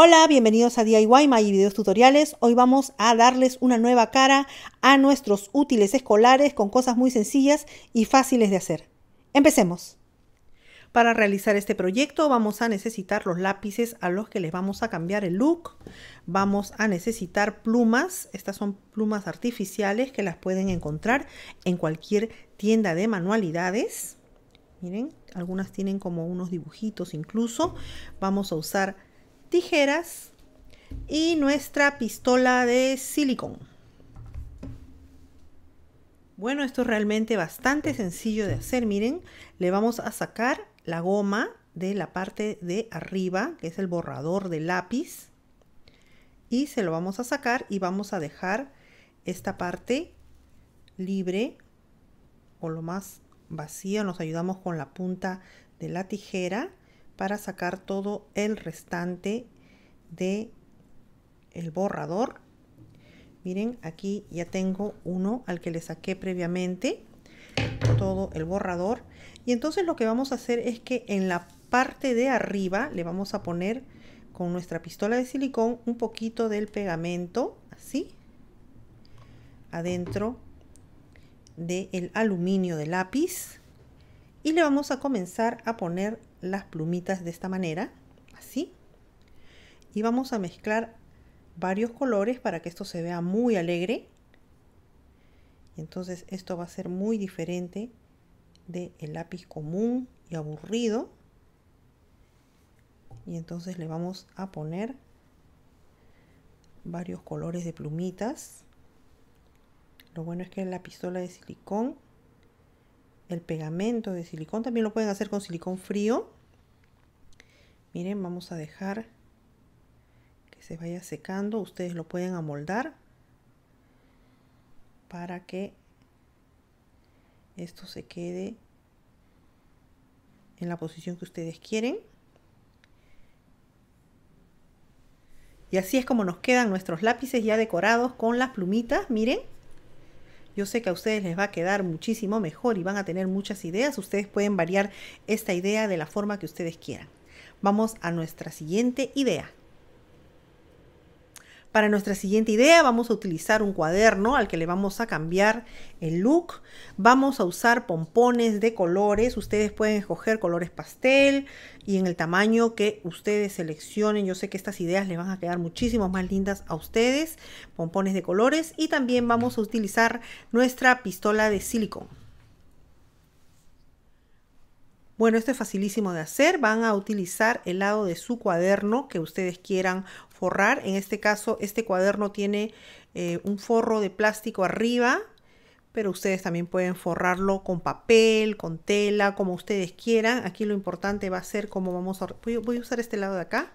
Hola, bienvenidos a DIY My Videos Tutoriales. Hoy vamos a darles una nueva cara a nuestros útiles escolares con cosas muy sencillas y fáciles de hacer. Empecemos. Para realizar este proyecto vamos a necesitar los lápices a los que les vamos a cambiar el look. Vamos a necesitar plumas. Estas son plumas artificiales que las pueden encontrar en cualquier tienda de manualidades. Miren, algunas tienen como unos dibujitos incluso. Vamos a usar tijeras y nuestra pistola de silicón. Bueno, esto es realmente bastante sencillo de hacer. Miren, le vamos a sacar la goma de la parte de arriba, que es el borrador del lápiz, y se lo vamos a sacar y vamos a dejar esta parte libre o lo más vacía. Nos ayudamos con la punta de la tijera para sacar todo el restante de el borrador. Miren, aquí ya tengo uno al que le saqué previamente todo el borrador. Y entonces lo que vamos a hacer es que en la parte de arriba le vamos a poner con nuestra pistola de silicón un poquito del pegamento, así, adentro del aluminio del lápiz. Y le vamos a comenzar a poner las plumitas de esta manera, así. Y vamos a mezclar varios colores para que esto se vea muy alegre. Y entonces esto va a ser muy diferente del lápiz común y aburrido. Y entonces le vamos a poner varios colores de plumitas. Lo bueno es que la pistola de silicón, el pegamento de silicón, también lo pueden hacer con silicón frío. Miren, vamos a dejar que se vaya secando. Ustedes lo pueden amoldar para que esto se quede en la posición que ustedes quieren. Y así es como nos quedan nuestros lápices ya decorados con las plumitas. Miren. Yo sé que a ustedes les va a quedar muchísimo mejor y van a tener muchas ideas. Ustedes pueden variar esta idea de la forma que ustedes quieran. Vamos a nuestra siguiente idea. Para nuestra siguiente idea vamos a utilizar un cuaderno al que le vamos a cambiar el look. Vamos a usar pompones de colores. Ustedes pueden escoger colores pastel y en el tamaño que ustedes seleccionen. Yo sé que estas ideas les van a quedar muchísimo más lindas a ustedes. Pompones de colores, y también vamos a utilizar nuestra pistola de silicón. Bueno, esto es facilísimo de hacer. Van a utilizar el lado de su cuaderno que ustedes quieran forrar. En este caso, este cuaderno tiene un forro de plástico arriba, pero ustedes también pueden forrarlo con papel, con tela, como ustedes quieran. Aquí lo importante va a ser cómo vamos a... Voy a usar este lado de acá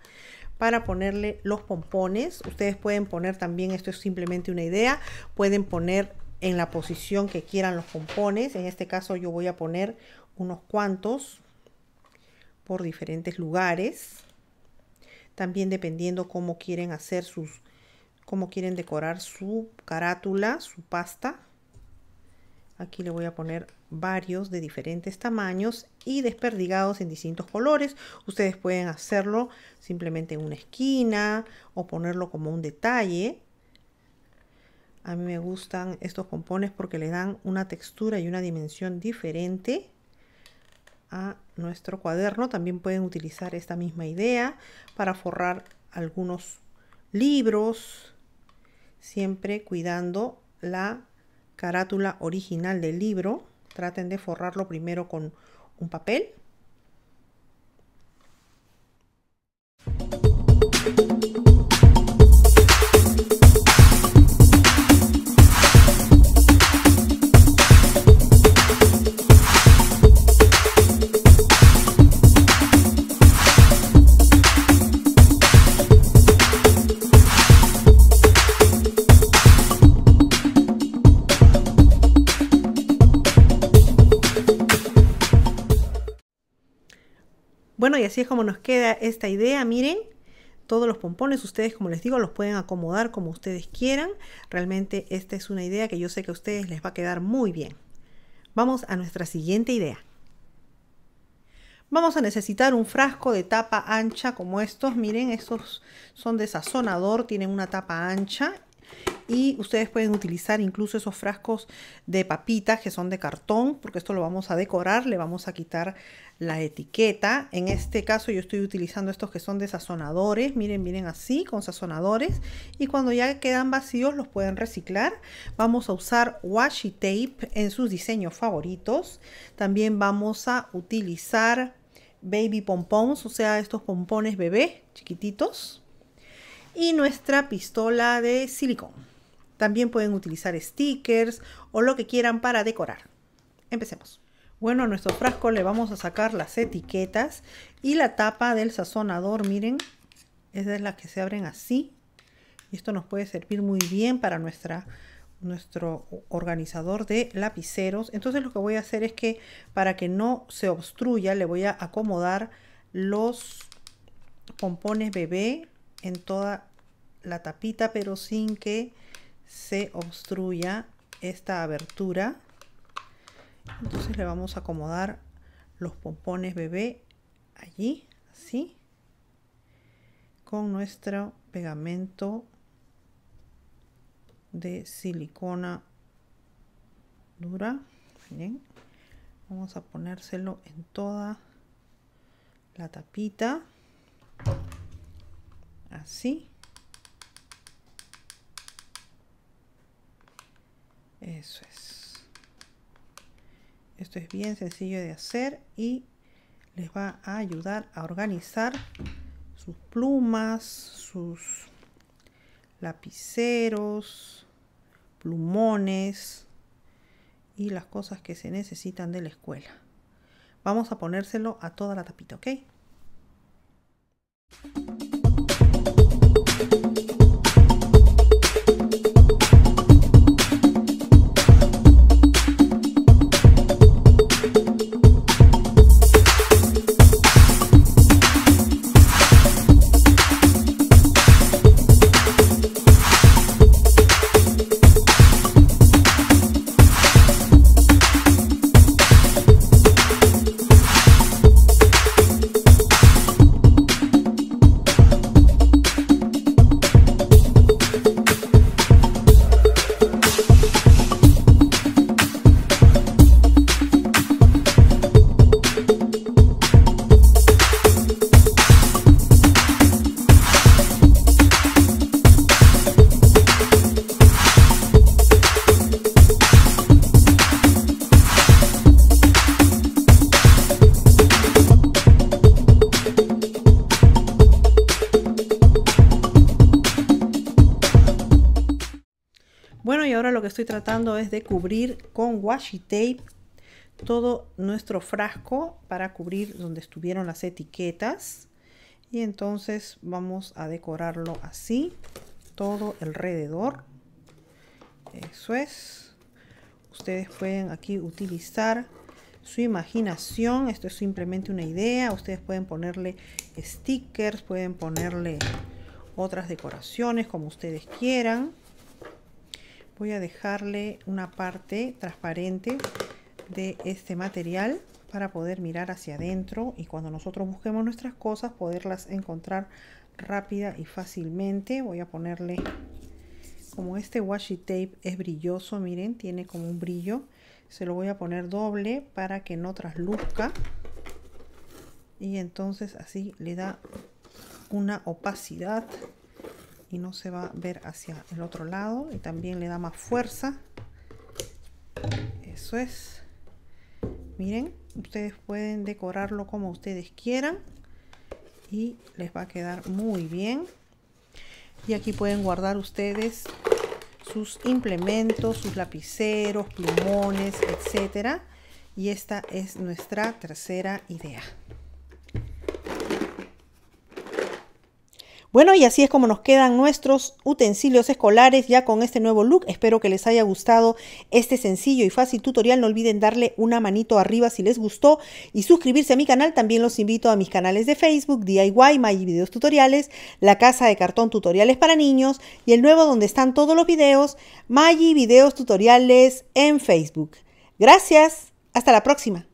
para ponerle los pompones. Ustedes pueden poner también, esto es simplemente una idea, pueden poner en la posición que quieran los pompones. En este caso yo voy a poner unos cuantos por diferentes lugares, también dependiendo cómo quieren hacer cómo quieren decorar su carátula, su pasta. Aquí le voy a poner varios de diferentes tamaños y desperdigados en distintos colores. Ustedes pueden hacerlo simplemente en una esquina o ponerlo como un detalle. A mí me gustan estos pompones porque le dan una textura y una dimensión diferente a nuestro cuaderno. También pueden utilizar esta misma idea para forrar algunos libros, siempre cuidando la carátula original del libro. Traten de forrarlo primero con un papel. Bueno, y así es como nos queda esta idea. Miren, todos los pompones ustedes, como les digo, los pueden acomodar como ustedes quieran. Realmente esta es una idea que yo sé que a ustedes les va a quedar muy bien. Vamos a nuestra siguiente idea. Vamos a necesitar un frasco de tapa ancha como estos. Miren, estos son de sazonador, tienen una tapa ancha. Y ustedes pueden utilizar incluso esos frascos de papitas que son de cartón, porque esto lo vamos a decorar, le vamos a quitar la etiqueta. En este caso yo estoy utilizando estos que son de sazonadores. Miren, miren así, con sazonadores. Y cuando ya quedan vacíos los pueden reciclar. Vamos a usar washi tape en sus diseños favoritos. También vamos a utilizar baby pompons, o sea, estos pompones bebé chiquititos. Y nuestra pistola de silicón. También pueden utilizar stickers o lo que quieran para decorar. Empecemos. Bueno, a nuestro frasco le vamos a sacar las etiquetas y la tapa del sazonador. Miren, esa es la que se abren así. Y esto nos puede servir muy bien para nuestro organizador de lapiceros. Entonces lo que voy a hacer es que para que no se obstruya, le voy a acomodar los pompones bebé en toda la tapita, pero sin que se obstruya esta abertura. Entonces le vamos a acomodar los pompones bebé allí, así, con nuestro pegamento de silicona dura. Bien. Vamos a ponérselo en toda la tapita, así. Eso es. Esto es bien sencillo de hacer y les va a ayudar a organizar sus plumas, sus lapiceros, plumones y las cosas que se necesitan de la escuela. Vamos a ponérselo a toda la tapita, ¿ok? Bueno, y ahora lo que estoy tratando es de cubrir con washi tape todo nuestro frasco para cubrir donde estuvieron las etiquetas. Y entonces vamos a decorarlo así, todo alrededor. Eso es. Ustedes pueden aquí utilizar su imaginación. Esto es simplemente una idea. Ustedes pueden ponerle stickers, pueden ponerle otras decoraciones como ustedes quieran. Voy a dejarle una parte transparente de este material para poder mirar hacia adentro y cuando nosotros busquemos nuestras cosas poderlas encontrar rápida y fácilmente. Voy a ponerle, como este washi tape es brilloso, miren, tiene como un brillo, se lo voy a poner doble para que no trasluzca y entonces así le da una opacidad y no se va a ver hacia el otro lado y también le da más fuerza. Eso es. Miren, ustedes pueden decorarlo como ustedes quieran y les va a quedar muy bien. Y aquí pueden guardar ustedes sus implementos, sus lapiceros, plumones, etcétera. Y esta es nuestra tercera idea. Bueno, y así es como nos quedan nuestros utensilios escolares ya con este nuevo look. Espero que les haya gustado este sencillo y fácil tutorial. No olviden darle una manito arriba si les gustó y suscribirse a mi canal. También los invito a mis canales de Facebook, DIY, Maggi Videos Tutoriales, La Casa de Cartón Tutoriales para Niños y el nuevo donde están todos los videos, Maggi Videos Tutoriales en Facebook. Gracias, hasta la próxima.